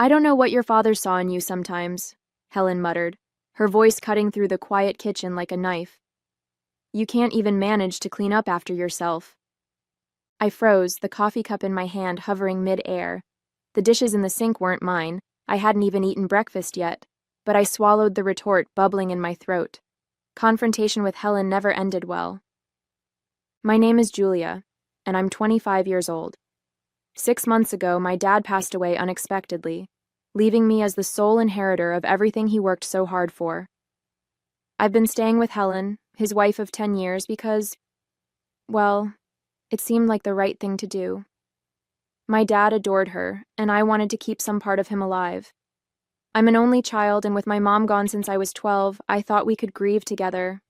I don't know what your father saw in you sometimes, Helen muttered, her voice cutting through the quiet kitchen like a knife. You can't even manage to clean up after yourself. I froze, the coffee cup in my hand hovering mid-air. The dishes in the sink weren't mine. I hadn't even eaten breakfast yet, but I swallowed the retort bubbling in my throat. Confrontation with Helen never ended well. My name is Julia, and I'm 25 years old. 6 months ago, my dad passed away unexpectedly, leaving me as the sole inheritor of everything he worked so hard for. I've been staying with Helen, his wife of 10 years, because, well, it seemed like the right thing to do. My dad adored her, and I wanted to keep some part of him alive. I'm an only child, and with my mom gone since I was 12, I thought we could grieve together.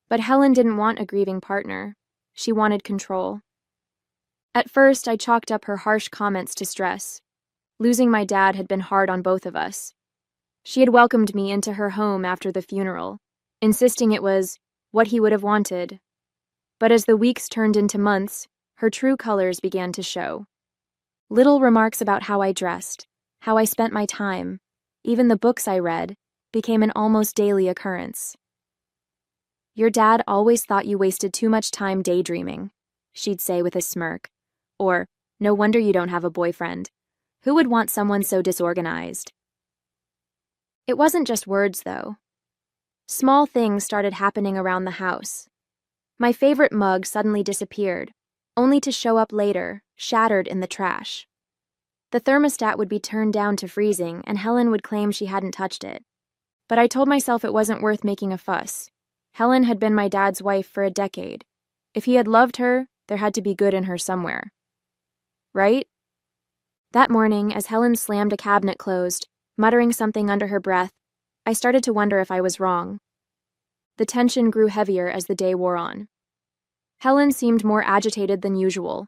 But Helen didn't want a grieving partner. She wanted control. At first, I chalked up her harsh comments to stress. Losing my dad had been hard on both of us. She had welcomed me into her home after the funeral, insisting it was what he would have wanted. But as the weeks turned into months, her true colors began to show. Little remarks about how I dressed, how I spent my time, even the books I read, became an almost daily occurrence. Your dad always thought you wasted too much time daydreaming, she'd say with a smirk. Or, no wonder you don't have a boyfriend. Who would want someone so disorganized? It wasn't just words, though. Small things started happening around the house. My favorite mug suddenly disappeared, only to show up later, shattered in the trash. The thermostat would be turned down to freezing, and Helen would claim she hadn't touched it. But I told myself it wasn't worth making a fuss. Helen had been my dad's wife for a decade. If he had loved her, there had to be good in her somewhere. Right? That morning, as Helen slammed a cabinet closed, muttering something under her breath, I started to wonder if I was wrong. The tension grew heavier as the day wore on. Helen seemed more agitated than usual,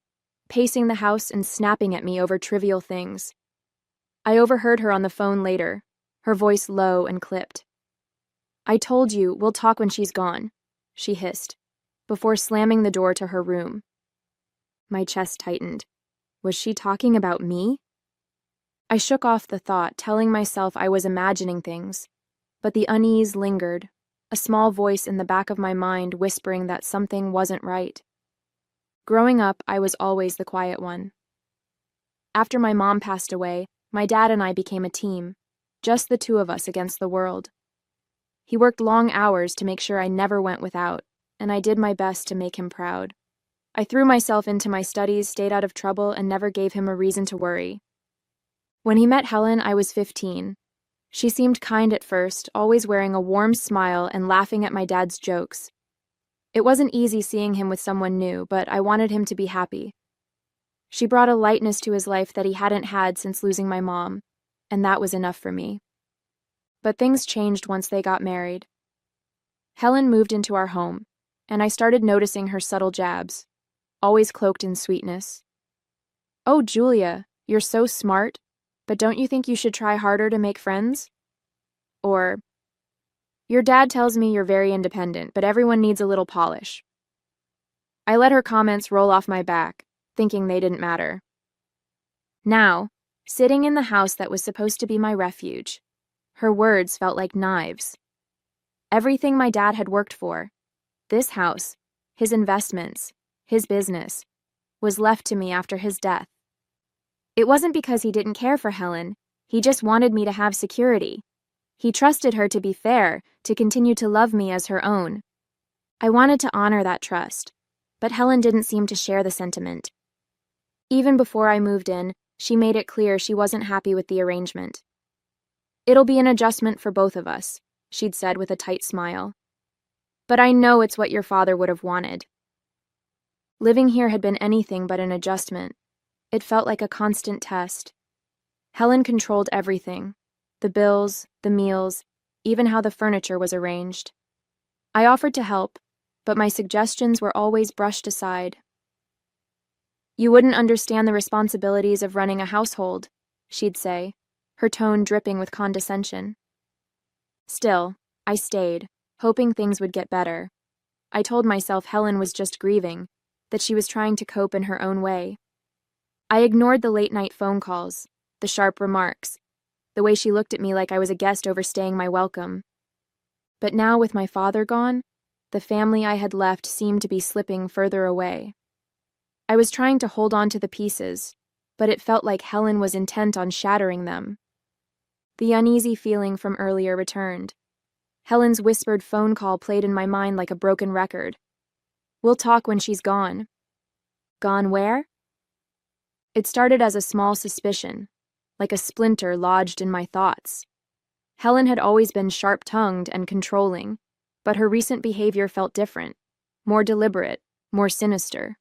pacing the house and snapping at me over trivial things. I overheard her on the phone later, her voice low and clipped. I told you, we'll talk when she's gone, she hissed, before slamming the door to her room. My chest tightened. Was she talking about me? I shook off the thought, telling myself I was imagining things, but the unease lingered, a small voice in the back of my mind whispering that something wasn't right. Growing up, I was always the quiet one. After my mom passed away, my dad and I became a team, just the two of us against the world. He worked long hours to make sure I never went without, and I did my best to make him proud. I threw myself into my studies, stayed out of trouble, and never gave him a reason to worry. When he met Helen, I was 15. She seemed kind at first, always wearing a warm smile and laughing at my dad's jokes. It wasn't easy seeing him with someone new, but I wanted him to be happy. She brought a lightness to his life that he hadn't had since losing my mom, and that was enough for me. But things changed once they got married. Helen moved into our home, and I started noticing her subtle jabs, always cloaked in sweetness. Oh, Julia, you're so smart, but don't you think you should try harder to make friends? Or, your dad tells me you're very independent, but everyone needs a little polish. I let her comments roll off my back, thinking they didn't matter. Now, sitting in the house that was supposed to be my refuge, her words felt like knives. Everything my dad had worked for, this house, his investments, his business, was left to me after his death. It wasn't because he didn't care for Helen, he just wanted me to have security. He trusted her to be fair, to continue to love me as her own. I wanted to honor that trust, but Helen didn't seem to share the sentiment. Even before I moved in, she made it clear she wasn't happy with the arrangement. It'll be an adjustment for both of us, she'd said with a tight smile. But I know it's what your father would have wanted. Living here had been anything but an adjustment. It felt like a constant test. Helen controlled everything. The bills, the meals, even how the furniture was arranged. I offered to help, but my suggestions were always brushed aside. You wouldn't understand the responsibilities of running a household, she'd say, her tone dripping with condescension. Still, I stayed, hoping things would get better. I told myself Helen was just grieving, that she was trying to cope in her own way. I ignored the late-night phone calls, the sharp remarks, the way she looked at me like I was a guest overstaying my welcome. But now, with my father gone, the family I had left seemed to be slipping further away. I was trying to hold on to the pieces, but it felt like Helen was intent on shattering them. The uneasy feeling from earlier returned. Helen's whispered phone call played in my mind like a broken record. "We'll talk when she's gone." Gone where? It started as a small suspicion, like a splinter lodged in my thoughts. Helen had always been sharp-tongued and controlling, but her recent behavior felt different, more deliberate, more sinister.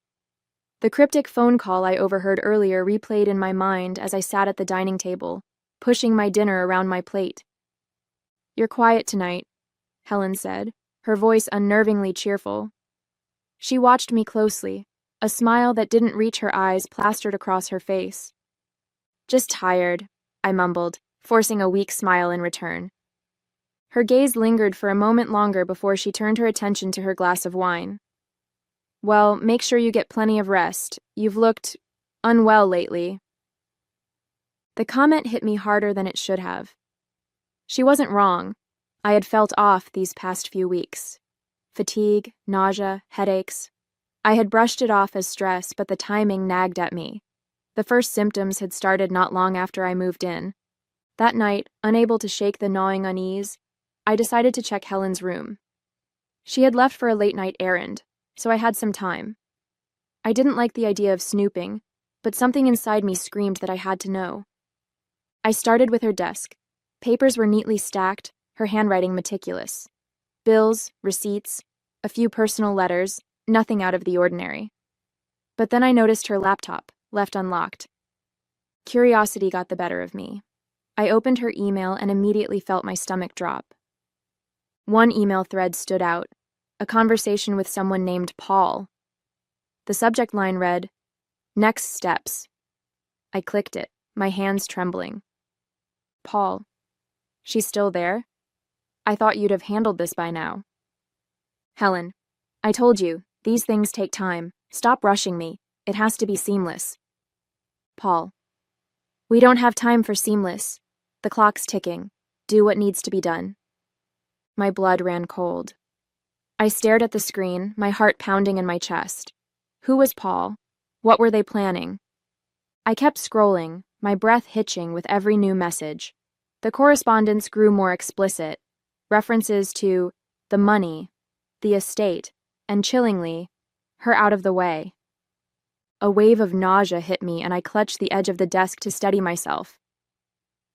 The cryptic phone call I overheard earlier replayed in my mind as I sat at the dining table, pushing my dinner around my plate. "You're quiet tonight," Helen said, her voice unnervingly cheerful. She watched me closely, a smile that didn't reach her eyes plastered across her face. "Just tired," I mumbled, forcing a weak smile in return. Her gaze lingered for a moment longer before she turned her attention to her glass of wine. "Well, make sure you get plenty of rest. You've looked unwell lately." The comment hit me harder than it should have. She wasn't wrong. I had felt off these past few weeks. Fatigue, nausea, headaches. I had brushed it off as stress, but the timing nagged at me. The first symptoms had started not long after I moved in. That night, unable to shake the gnawing unease, I decided to check Helen's room. She had left for a late-night errand, so I had some time. I didn't like the idea of snooping, but something inside me screamed that I had to know. I started with her desk. Papers were neatly stacked, her handwriting meticulous. Bills, receipts, a few personal letters, nothing out of the ordinary. But then I noticed her laptop, left unlocked. Curiosity got the better of me. I opened her email and immediately felt my stomach drop. One email thread stood out, a conversation with someone named Paul. The subject line read, "Next steps." I clicked it, my hands trembling. Paul. She's still there? I thought you'd have handled this by now. Helen. I told you, these things take time. Stop rushing me. It has to be seamless. Paul. We don't have time for seamless. The clock's ticking. Do what needs to be done. My blood ran cold. I stared at the screen, my heart pounding in my chest. Who was Paul? What were they planning? I kept scrolling, my breath hitching with every new message. The correspondence grew more explicit. References to the money, the estate, and chillingly, her out of the way. A wave of nausea hit me and I clutched the edge of the desk to steady myself.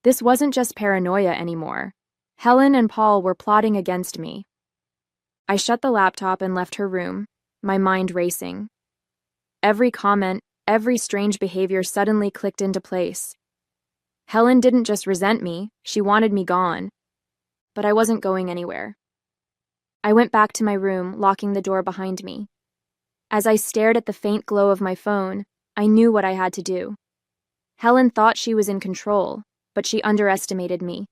This wasn't just paranoia anymore. Helen and Paul were plotting against me. I shut the laptop and left her room, my mind racing. Every comment, every strange behavior suddenly clicked into place. Helen didn't just resent me, she wanted me gone. But I wasn't going anywhere. I went back to my room, locking the door behind me. As I stared at the faint glow of my phone, I knew what I had to do. Helen thought she was in control, but she underestimated me.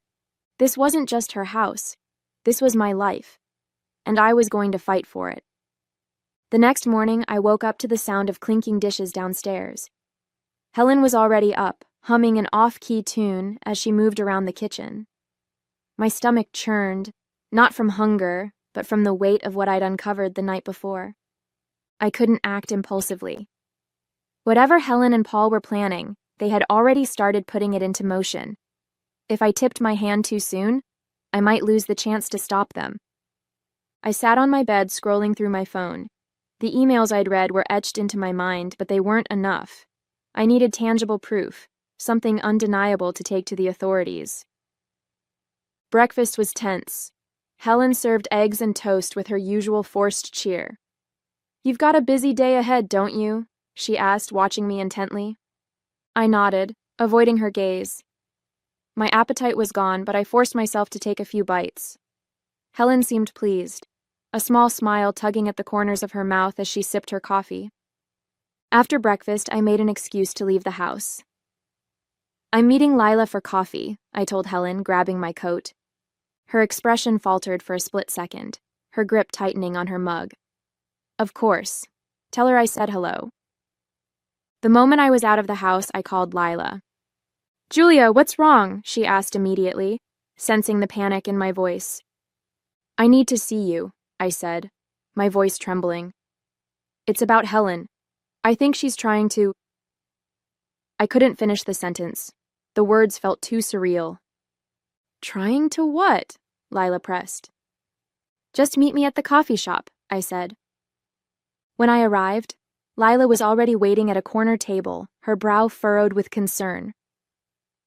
This wasn't just her house. This was my life. And I was going to fight for it. The next morning, I woke up to the sound of clinking dishes downstairs. Helen was already up, humming an off-key tune as she moved around the kitchen. My stomach churned, not from hunger, but from the weight of what I'd uncovered the night before. I couldn't act impulsively. Whatever Helen and Paul were planning, they had already started putting it into motion. If I tipped my hand too soon, I might lose the chance to stop them. I sat on my bed scrolling through my phone. The emails I'd read were etched into my mind, but they weren't enough. I needed tangible proof, something undeniable to take to the authorities. Breakfast was tense. Helen served eggs and toast with her usual forced cheer. "You've got a busy day ahead, don't you?" she asked, watching me intently. I nodded, avoiding her gaze. My appetite was gone, but I forced myself to take a few bites. Helen seemed pleased, a small smile tugging at the corners of her mouth as she sipped her coffee. After breakfast, I made an excuse to leave the house. "I'm meeting Lila for coffee," I told Helen, grabbing my coat. Her expression faltered for a split second, her grip tightening on her mug. "Of course. Tell her I said hello." The moment I was out of the house, I called Lila. Julia, what's wrong? She asked immediately, sensing the panic in my voice. I need to see you, I said, my voice trembling. It's about Helen. I think she's trying to... I couldn't finish the sentence. The words felt too surreal. Trying to what? Lila pressed. Just meet me at the coffee shop, I said. When I arrived, Lila was already waiting at a corner table, her brow furrowed with concern.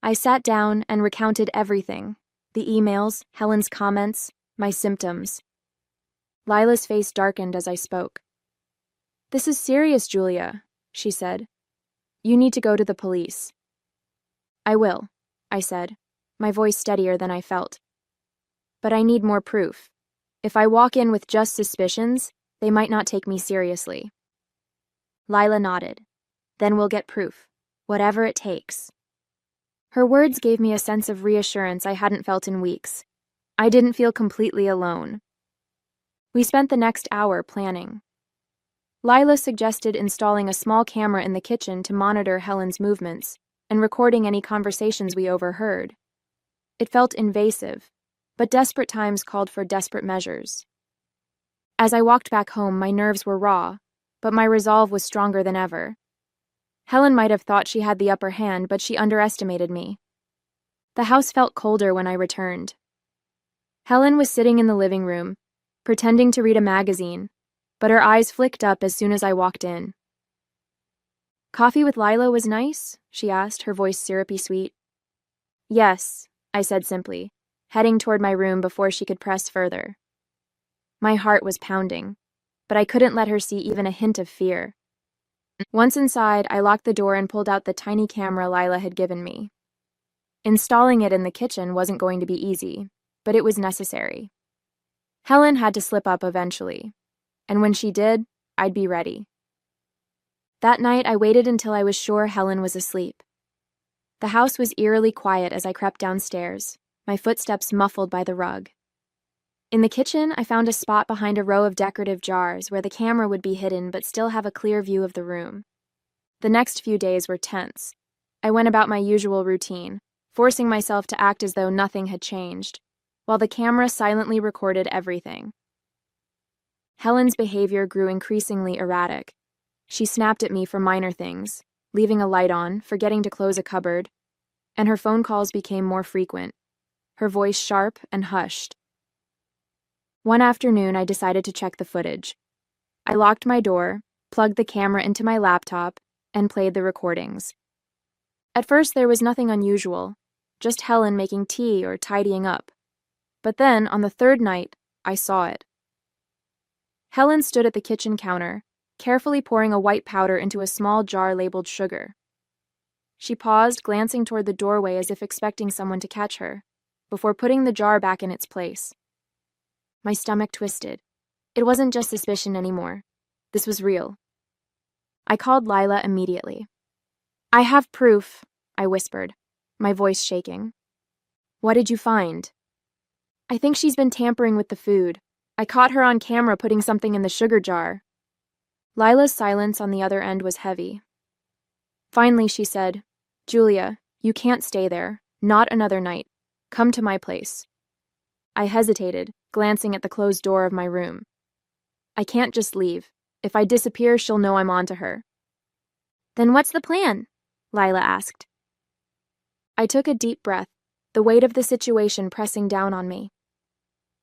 I sat down and recounted everything, the emails, Helen's comments, my symptoms. Lila's face darkened as I spoke. This is serious, Julia, she said. You need to go to the police. I will, I said, my voice steadier than I felt. But I need more proof. If I walk in with just suspicions, they might not take me seriously. Lila nodded. Then we'll get proof, whatever it takes. Her words gave me a sense of reassurance I hadn't felt in weeks. I didn't feel completely alone. We spent the next hour planning. Lila suggested installing a small camera in the kitchen to monitor Helen's movements and recording any conversations we overheard. It felt invasive, but desperate times called for desperate measures. As I walked back home, my nerves were raw, but my resolve was stronger than ever. Helen might have thought she had the upper hand, but she underestimated me. The house felt colder when I returned. Helen was sitting in the living room, pretending to read a magazine, but her eyes flicked up as soon as I walked in. Coffee with Lila was nice? She asked, her voice syrupy sweet. Yes, I said simply, heading toward my room before she could press further. My heart was pounding, but I couldn't let her see even a hint of fear. Once inside, I locked the door and pulled out the tiny camera Lila had given me. Installing it in the kitchen wasn't going to be easy, but it was necessary. Helen had to slip up eventually, and when she did, I'd be ready. That night, I waited until I was sure Helen was asleep. The house was eerily quiet as I crept downstairs, my footsteps muffled by the rug. In the kitchen, I found a spot behind a row of decorative jars where the camera would be hidden but still have a clear view of the room. The next few days were tense. I went about my usual routine, forcing myself to act as though nothing had changed, while the camera silently recorded everything. Helen's behavior grew increasingly erratic. She snapped at me for minor things, leaving a light on, forgetting to close a cupboard, and her phone calls became more frequent, her voice sharp and hushed. One afternoon, I decided to check the footage. I locked my door, plugged the camera into my laptop, and played the recordings. At first, there was nothing unusual, just Helen making tea or tidying up. But then, on the third night, I saw it. Helen stood at the kitchen counter, carefully pouring a white powder into a small jar labeled sugar. She paused, glancing toward the doorway as if expecting someone to catch her, before putting the jar back in its place. My stomach twisted. It wasn't just suspicion anymore. This was real. I called Lila immediately. I have proof, I whispered, my voice shaking. What did you find? I think she's been tampering with the food. I caught her on camera putting something in the sugar jar. Lila's silence on the other end was heavy. Finally, she said, Julia, you can't stay there. Not another night. Come to my place. I hesitated, glancing at the closed door of my room. I can't just leave. If I disappear, she'll know I'm onto her. Then what's the plan? Lila asked. I took a deep breath, the weight of the situation pressing down on me.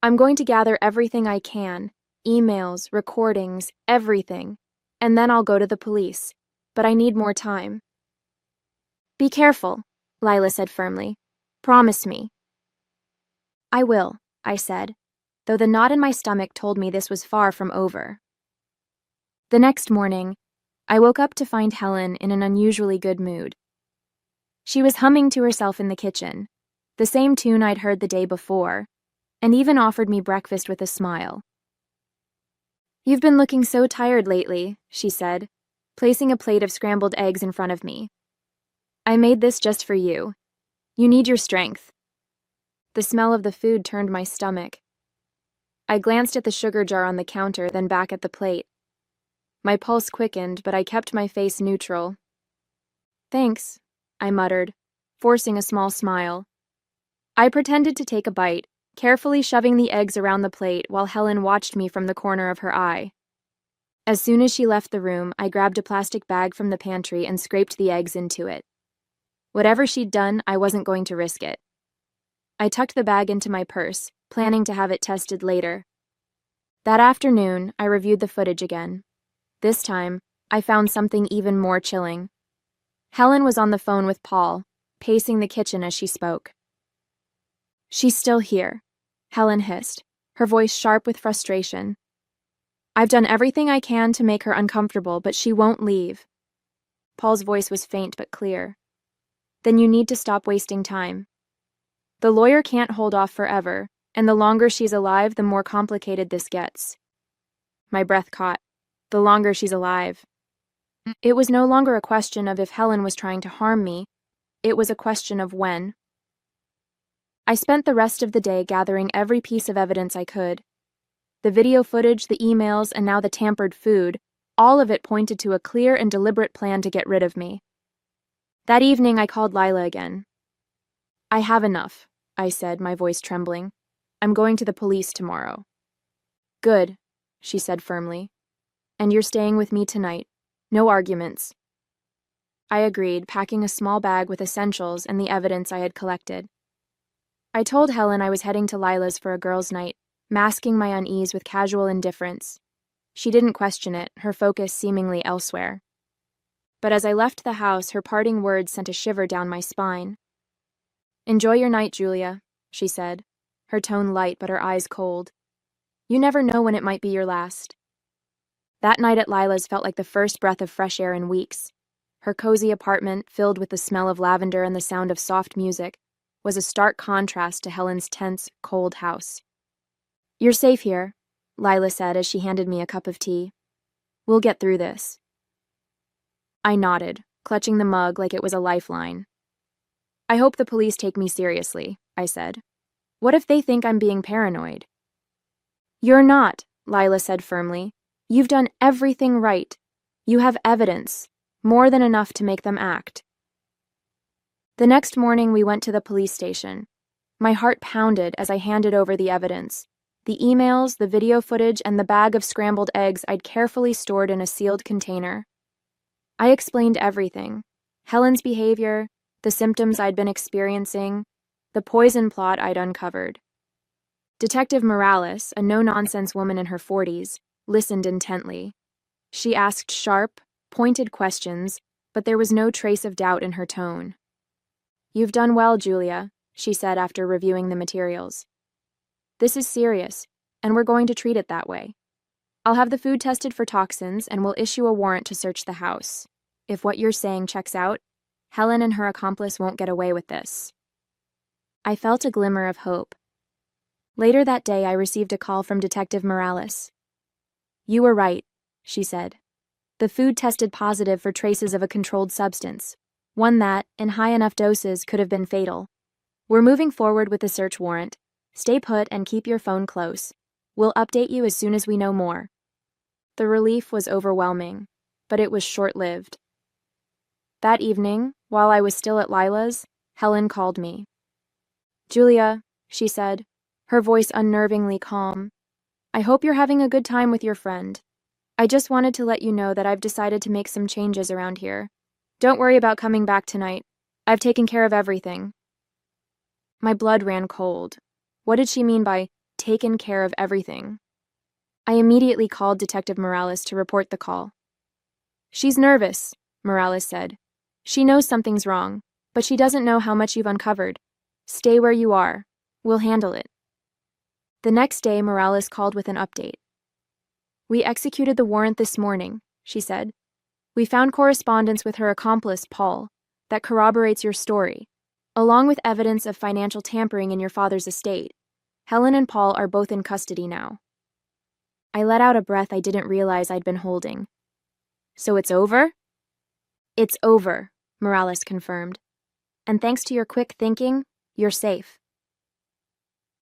I'm going to gather everything I can, emails, recordings, everything, and then I'll go to the police, but I need more time. Be careful, Lila said firmly. Promise me. I will, I said, though the knot in my stomach told me this was far from over. The next morning, I woke up to find Helen in an unusually good mood. She was humming to herself in the kitchen, the same tune I'd heard the day before, and even offered me breakfast with a smile. You've been looking so tired lately, she said, placing a plate of scrambled eggs in front of me. I made this just for you. You need your strength. The smell of the food turned my stomach. I glanced at the sugar jar on the counter, then back at the plate. My pulse quickened, but I kept my face neutral. Thanks, I muttered, forcing a small smile. I pretended to take a bite, carefully shoving the eggs around the plate while Helen watched me from the corner of her eye. As soon as she left the room, I grabbed a plastic bag from the pantry and scraped the eggs into it. Whatever she'd done, I wasn't going to risk it. I tucked the bag into my purse, planning to have it tested later. That afternoon, I reviewed the footage again. This time, I found something even more chilling. Helen was on the phone with Paul, pacing the kitchen as she spoke. "She's still here," Helen hissed, her voice sharp with frustration. "I've done everything I can to make her uncomfortable, but she won't leave." Paul's voice was faint but clear. "Then you need to stop wasting time. The lawyer can't hold off forever, and the longer she's alive, the more complicated this gets." My breath caught. The longer she's alive. It was no longer a question of if Helen was trying to harm me. It was a question of when. I spent the rest of the day gathering every piece of evidence I could. The video footage, the emails, and now the tampered food, all of it pointed to a clear and deliberate plan to get rid of me. That evening, I called Lila again. "I have enough," I said, my voice trembling. "I'm going to the police tomorrow." "Good," she said firmly. "And you're staying with me tonight. No arguments." I agreed, packing a small bag with essentials and the evidence I had collected. I told Helen I was heading to Lila's for a girls' night, masking my unease with casual indifference. She didn't question it, her focus seemingly elsewhere. But as I left the house, her parting words sent a shiver down my spine. "Enjoy your night, Julia," she said, her tone light but her eyes cold. "You never know when it might be your last." That night at Lila's felt like the first breath of fresh air in weeks. Her cozy apartment, filled with the smell of lavender and the sound of soft music, was a stark contrast to Helen's tense, cold house. "You're safe here," Lila said as she handed me a cup of tea. "We'll get through this." I nodded, clutching the mug like it was a lifeline. "I hope the police take me seriously," I said. "What if they think I'm being paranoid?" "You're not," Lila said firmly. "You've done everything right. You have evidence, more than enough to make them act." The next morning, we went to the police station. My heart pounded as I handed over the evidence. The emails, the video footage, and the bag of scrambled eggs I'd carefully stored in a sealed container. I explained everything. Helen's behavior, the symptoms I'd been experiencing, the poison plot I'd uncovered. Detective Morales, a no-nonsense woman in her 40s, listened intently. She asked sharp, pointed questions, but there was no trace of doubt in her tone. "You've done well, Julia," she said after reviewing the materials. "This is serious, and we're going to treat it that way. I'll have the food tested for toxins, and we'll issue a warrant to search the house. If what you're saying checks out, Helen and her accomplice won't get away with this." I felt a glimmer of hope. Later that day, I received a call from Detective Morales. "You were right," she said. "The food tested positive for traces of a controlled substance, one that, in high enough doses, could have been fatal. We're moving forward with the search warrant. Stay put and keep your phone close. We'll update you as soon as we know more." The relief was overwhelming, but it was short-lived. That evening, while I was still at Lila's, Helen called me. "Julia," she said, her voice unnervingly calm, "I hope you're having a good time with your friend. I just wanted to let you know that I've decided to make some changes around here. Don't worry about coming back tonight. I've taken care of everything." My blood ran cold. What did she mean by taken care of everything? I immediately called Detective Morales to report the call. "She's nervous," Morales said. "She knows something's wrong, but she doesn't know how much you've uncovered. Stay where you are. We'll handle it." The next day, Morales called with an update. "We executed the warrant this morning," she said. "We found correspondence with her accomplice, Paul, that corroborates your story, along with evidence of financial tampering in your father's estate. Helen and Paul are both in custody now." I let out a breath I didn't realize I'd been holding. "So it's over?" "It's over," Morales confirmed. "And thanks to your quick thinking, you're safe."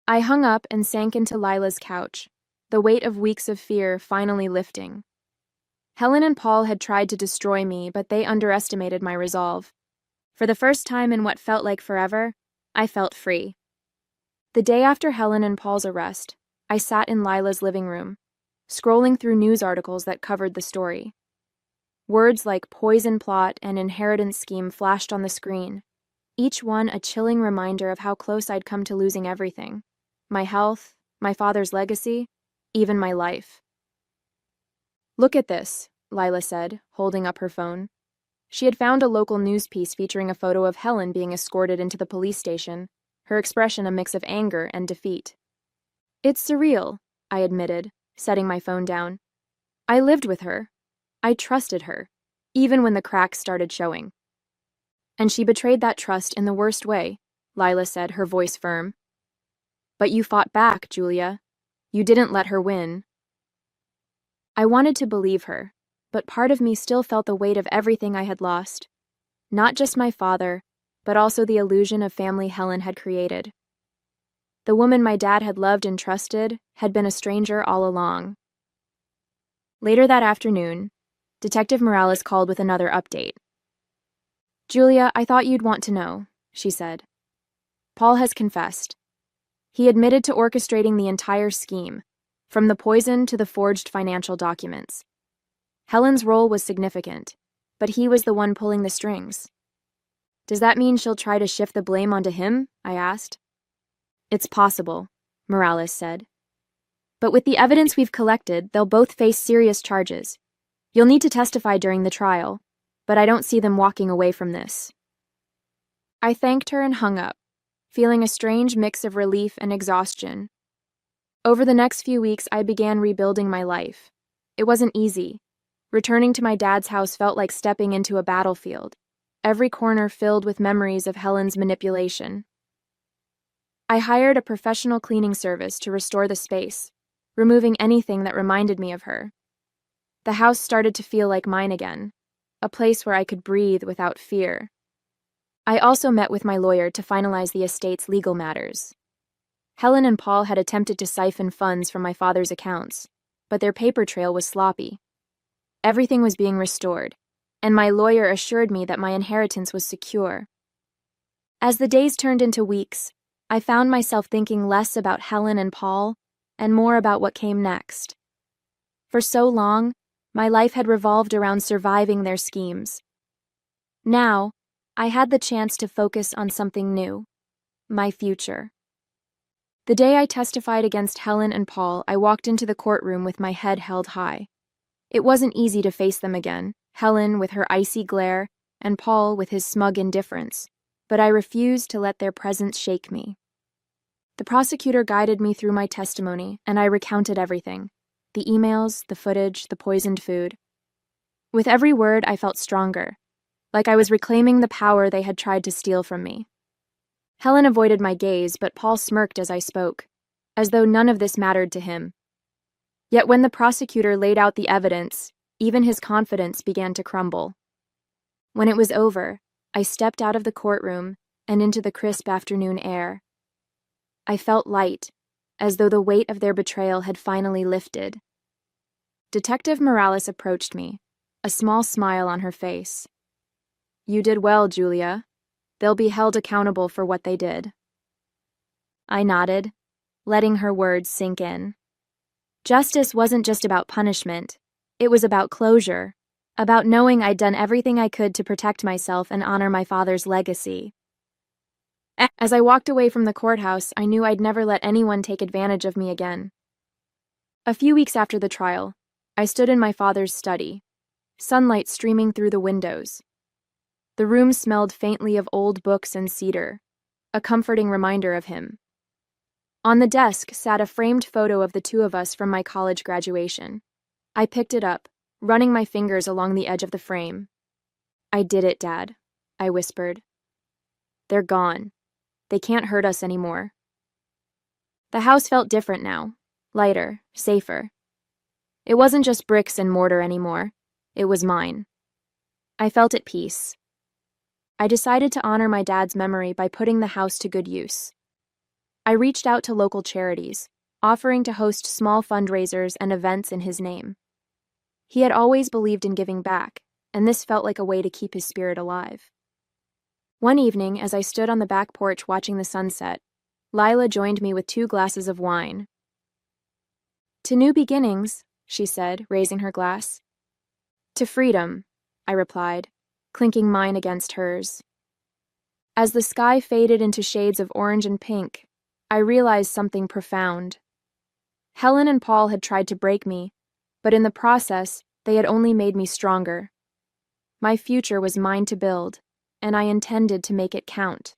I hung up and sank into Lila's couch, the weight of weeks of fear finally lifting. Helen and Paul had tried to destroy me, but they underestimated my resolve. For the first time in what felt like forever, I felt free. The day after Helen and Paul's arrest, I sat in Lila's living room, scrolling through news articles that covered the story. Words like poison plot and inheritance scheme flashed on the screen, each one a chilling reminder of how close I'd come to losing everything: my health, my father's legacy, even my life. "Look at this," Lila said, holding up her phone. She had found a local news piece featuring a photo of Helen being escorted into the police station, her expression a mix of anger and defeat. "It's surreal," I admitted, setting my phone down. "I lived with her. I trusted her, even when the cracks started showing." "And she betrayed that trust in the worst way," Lila said, her voice firm. "But you fought back, Julia. You didn't let her win." I wanted to believe her, but part of me still felt the weight of everything I had lost. Not just my father, but also the illusion of family Helen had created. The woman my dad had loved and trusted had been a stranger all along. Later that afternoon, Detective Morales called with another update. "Julia, I thought you'd want to know," she said. "Paul has confessed. He admitted to orchestrating the entire scheme, from the poison to the forged financial documents. Helen's role was significant, but he was the one pulling the strings." "Does that mean she'll try to shift the blame onto him?" I asked. "It's possible," Morales said. "But with the evidence we've collected, they'll both face serious charges. You'll need to testify during the trial, but I don't see them walking away from this." I thanked her and hung up, feeling a strange mix of relief and exhaustion. Over the next few weeks, I began rebuilding my life. It wasn't easy. Returning to my dad's house felt like stepping into a battlefield, every corner filled with memories of Helen's manipulation. I hired a professional cleaning service to restore the space, removing anything that reminded me of her. The house started to feel like mine again, a place where I could breathe without fear. I also met with my lawyer to finalize the estate's legal matters. Helen and Paul had attempted to siphon funds from my father's accounts, but their paper trail was sloppy. Everything was being restored, and my lawyer assured me that my inheritance was secure. As the days turned into weeks, I found myself thinking less about Helen and Paul and more about what came next. For so long, my life had revolved around surviving their schemes. Now, I had the chance to focus on something new: my future. The day I testified against Helen and Paul, I walked into the courtroom with my head held high. It wasn't easy to face them again, Helen with her icy glare and Paul with his smug indifference, but I refused to let their presence shake me. The prosecutor guided me through my testimony, and I recounted everything: the emails, the footage, the poisoned food. With every word, I felt stronger, like I was reclaiming the power they had tried to steal from me. Helen avoided my gaze, but Paul smirked as I spoke, as though none of this mattered to him. Yet when the prosecutor laid out the evidence, even his confidence began to crumble. When it was over, I stepped out of the courtroom and into the crisp afternoon air. I felt light, as though the weight of their betrayal had finally lifted. Detective Morales approached me, a small smile on her face. "You did well, Julia. They'll be held accountable for what they did." I nodded, letting her words sink in. Justice wasn't just about punishment. It was about closure, about knowing I'd done everything I could to protect myself and honor my father's legacy. As I walked away from the courthouse, I knew I'd never let anyone take advantage of me again. A few weeks after the trial, I stood in my father's study, sunlight streaming through the windows. The room smelled faintly of old books and cedar, a comforting reminder of him. On the desk sat a framed photo of the two of us from my college graduation. I picked it up, running my fingers along the edge of the frame. "I did it, Dad," I whispered. "They're gone. They can't hurt us anymore." The house felt different now, lighter, safer. It wasn't just bricks and mortar anymore. It was mine. I felt at peace. I decided to honor my dad's memory by putting the house to good use. I reached out to local charities, offering to host small fundraisers and events in his name. He had always believed in giving back, and this felt like a way to keep his spirit alive. One evening, as I stood on the back porch watching the sunset, Lila joined me with 2 glasses of wine. "To new beginnings," she said, raising her glass. "To freedom," I replied, clinking mine against hers. As the sky faded into shades of orange and pink, I realized something profound. Helen and Paul had tried to break me, but in the process, they had only made me stronger. My future was mine to build, and I intended to make it count.